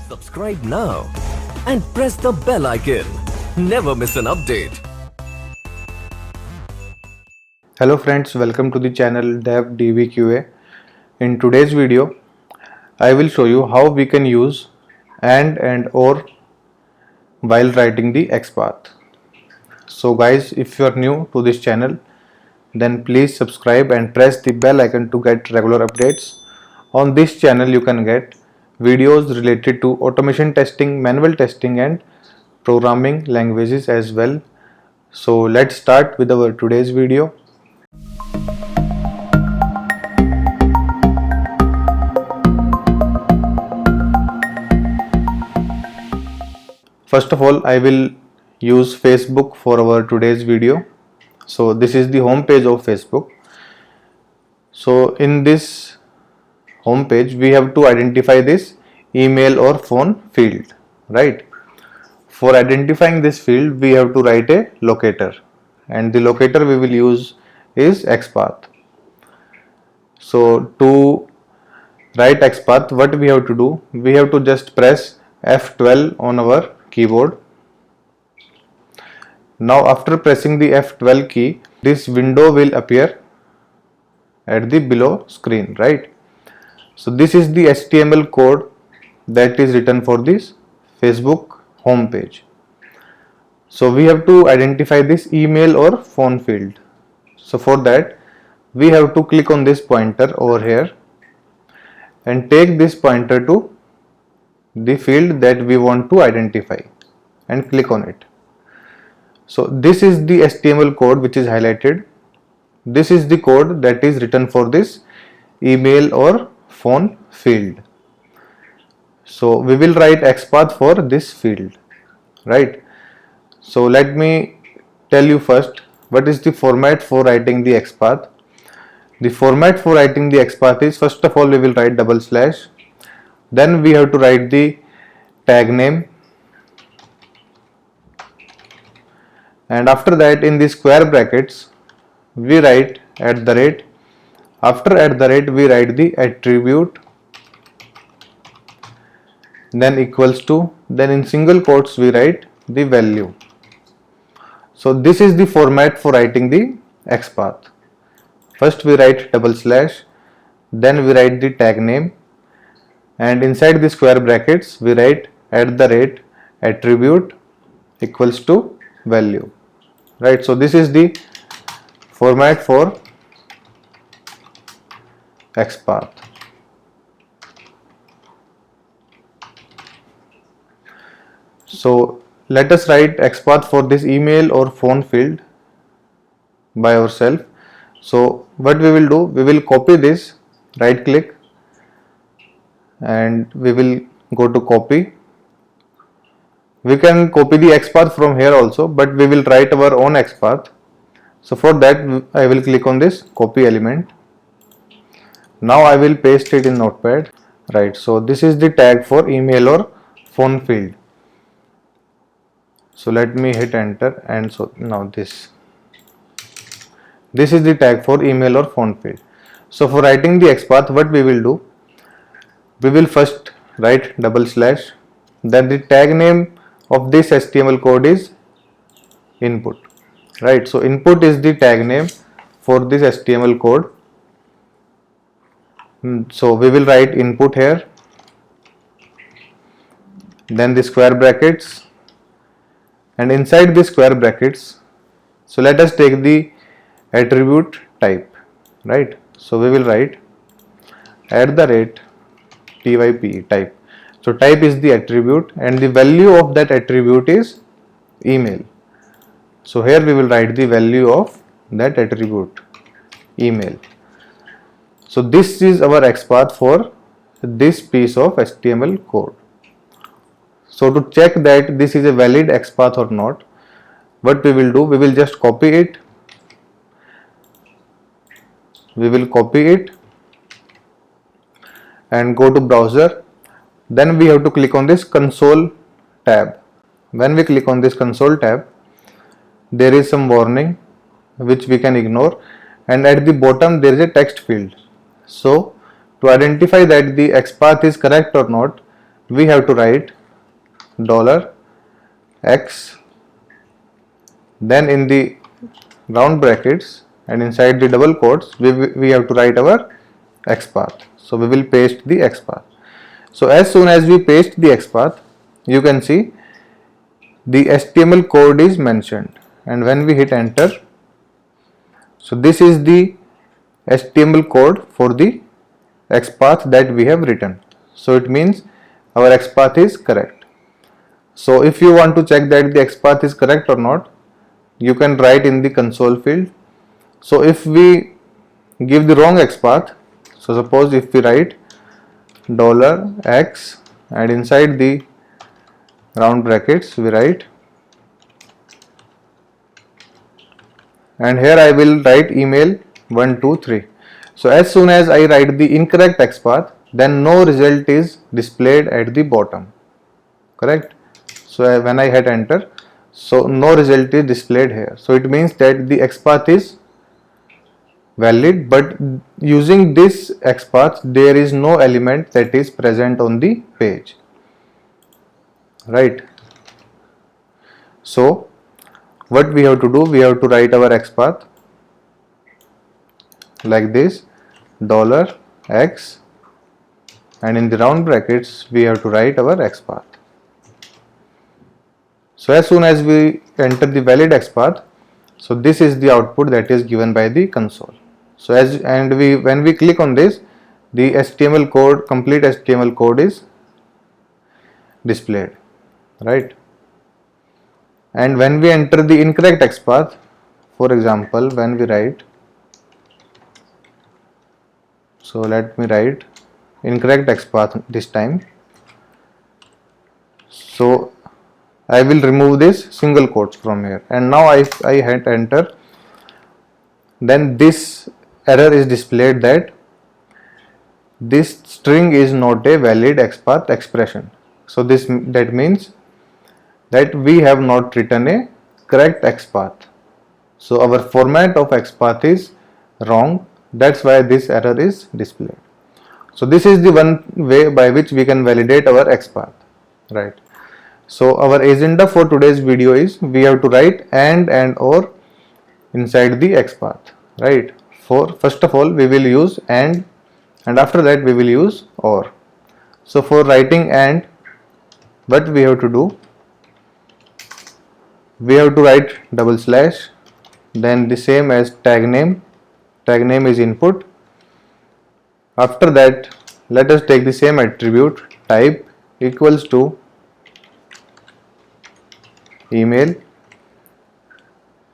Subscribe now and press the bell icon. Never miss an update. Hello friends, welcome to the channel Dev DVQA. In today's video, I will show you how we can use and or while writing the XPath. So guys, if you are new to this channel, then please subscribe and press the bell icon to get regular updates. On this channel you can get videos related to automation testing, manual testing and programming languages as well. So let's start with our today's video. First of all, I will use Facebook for our today's video. So this is the home page of Facebook. So in this home page we have to identify this email or phone field, right? For identifying this field we have to write a locator, and the locator we will use is XPath. So to write XPath, what we have to do, we have to just press F12 on our keyboard. Now after pressing the F12 key, this window will appear at the below screen, right? So this is the HTML code that is written for this Facebook home page. So we have to identify this email or phone field. So for that we have to click on this pointer over here and take this pointer to the field that we want to identify and click on it. So this is the HTML code which is highlighted. This is the code that is written for this email or phone field. So we will write XPath for this field, right? So let me tell you first what is the format for writing the XPath. The format for writing the XPath is, first of all we will write double slash, then we have to write the tag name, and after that in the square brackets we write @. After @ we write the attribute, then equals to, then in single quotes we write the value. So this is the format for writing the XPath. First we write double slash, then we write the tag name, and inside the square brackets we write @ attribute equals to value, right? So this is the format for XPath. So let us write XPath for this email or phone field by ourselves. So what we will do, we will copy this, right click and we will go to copy. We can copy the XPath from here also, but we will write our own XPath. So for that I will click on this copy element. Now I will paste it in Notepad, right? So this is the tag for email or phone field. So let me hit enter, and so now this is the tag for email or phone field. So for writing the XPath, what we will do, we will first write double slash, then the tag name of this HTML code is input, right? So input is the tag name for this HTML code. So we will write input here, then the square brackets, and inside the square brackets, so let us take the attribute type, right? So we will write @type type. So type is the attribute and the value of that attribute is email. So here we will write the value of that attribute, email. So this is our XPath for this piece of HTML code. So to check that this is a valid XPath or not, what we will do, we will just copy it. We will copy it and go to browser. Then we have to click on this console tab. When we click on this console tab, there is some warning which we can ignore, and at the bottom there is a text field. So to identify that the XPath is correct or not, we have to write $x, then in the round brackets and inside the double quotes we have to write our XPath. So we will paste the XPath. So as soon as we paste the XPath, you can see the HTML code is mentioned, and when we hit enter, so this is the HTML code for the XPath that we have written. So it means our XPath is correct. So if you want to check that the XPath is correct or not, you can write in the console field. So if we give the wrong XPath, so suppose if we write $x and inside the round brackets we write, and here I will write email 123. So as soon as I write the incorrect XPath, then no result is displayed at the bottom, correct? So when I hit enter, so no result is displayed here. So it means that the XPath is valid, but using this XPath there is no element that is present on the page, right? So what we have to do, we have to write our XPath like this, $x, and in the round brackets we have to write our XPath. So as soon as we enter the valid XPath, so this is the output that is given by the console. So when we click on this, the HTML code, complete HTML code is displayed, right? And when we enter the incorrect XPath, for example, when we write, so let me write incorrect XPath this time. So I will remove this single quotes from here, and now if I hit enter, then this error is displayed that this string is not a valid XPath expression. So that means that we have not written a correct XPath. So our format of XPath is wrong. That's why this error is displayed. So this is the one way by which we can validate our XPath, right? So our agenda for today's video is we have to write and or inside the XPath, right? First of all we will use and after that we will use or. So for writing and, what we have to do, we have to write double slash, then the same as tag name is input. After that let us take the same attribute type equals to email,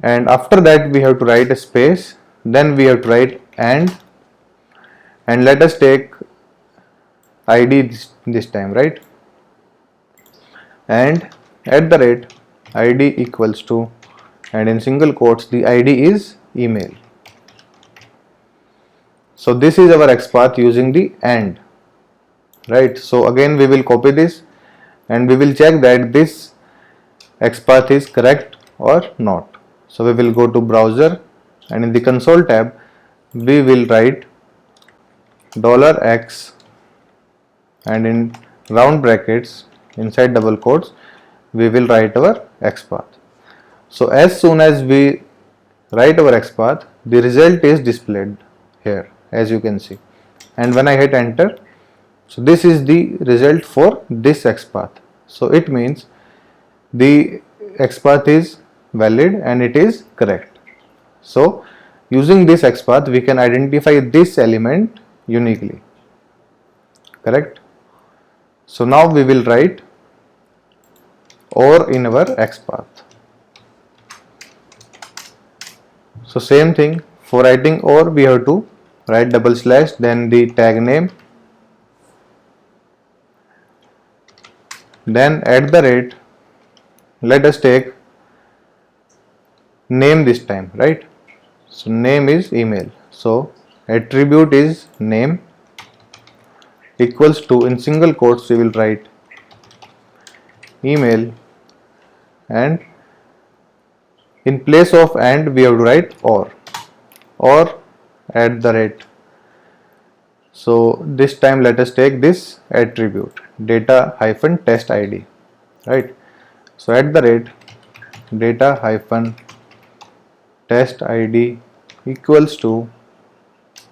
and after that we have to write a space, then we have to write and let us take ID this time, right? And at the rate ID equals to, and in single quotes the ID is email. So this is our XPath using the and, right? So again we will copy this and we will check that this XPath is correct or not. So we will go to browser and in the console tab we will write $x and in round brackets inside double quotes we will write our XPath. So as soon as we write our XPath, the result is displayed here as you can see, and when I hit enter, so this is the result for this XPath. So it means the XPath is valid and it is correct. So using this XPath we can identify this element uniquely, correct? So now we will write or in our XPath. So same thing, for writing or we have to write double slash, then the tag name, then at the rate, let us take name this time, right? So name is email, so attribute is name equals to, in single quotes we will write email, and in place of and we have to write or at the rate So this time let us take this attribute data hyphen test id, right? So at the rate data hyphen test id equals to,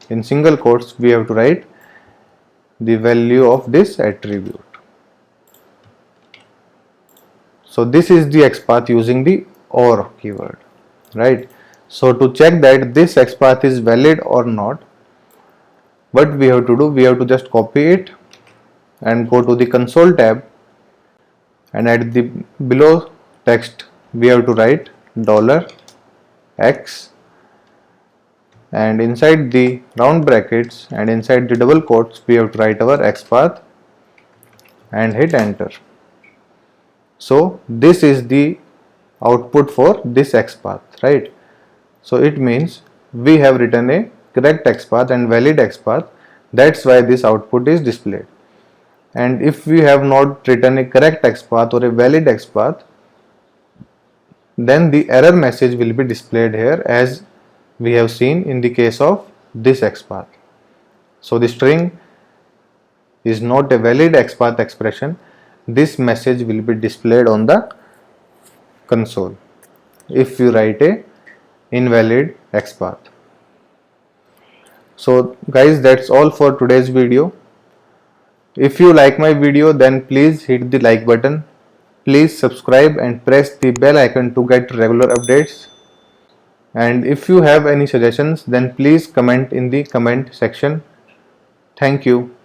in single quotes we have to write the value of this attribute. So this is the XPath using the OR keyword, right? So to check that this XPath is valid or not, what we have to do, we have to just copy it and go to the console tab, and at the below text we have to write $x, and inside the round brackets and inside the double quotes we have to write our XPath and hit enter. So this is the output for this XPath, right? So it means we have written a correct XPath and valid XPath. That's why this output is displayed. And if we have not written a correct XPath or a valid XPath, then the error message will be displayed here, as we have seen in the case of this XPath. So the string is not a valid XPath expression. This message will be displayed on the console if you write a invalid XPath. So guys, that's all for today's video. If you like my video, then please hit the like button. Please subscribe and press the bell icon to get regular updates. And if you have any suggestions, then please comment in the comment section. Thank you.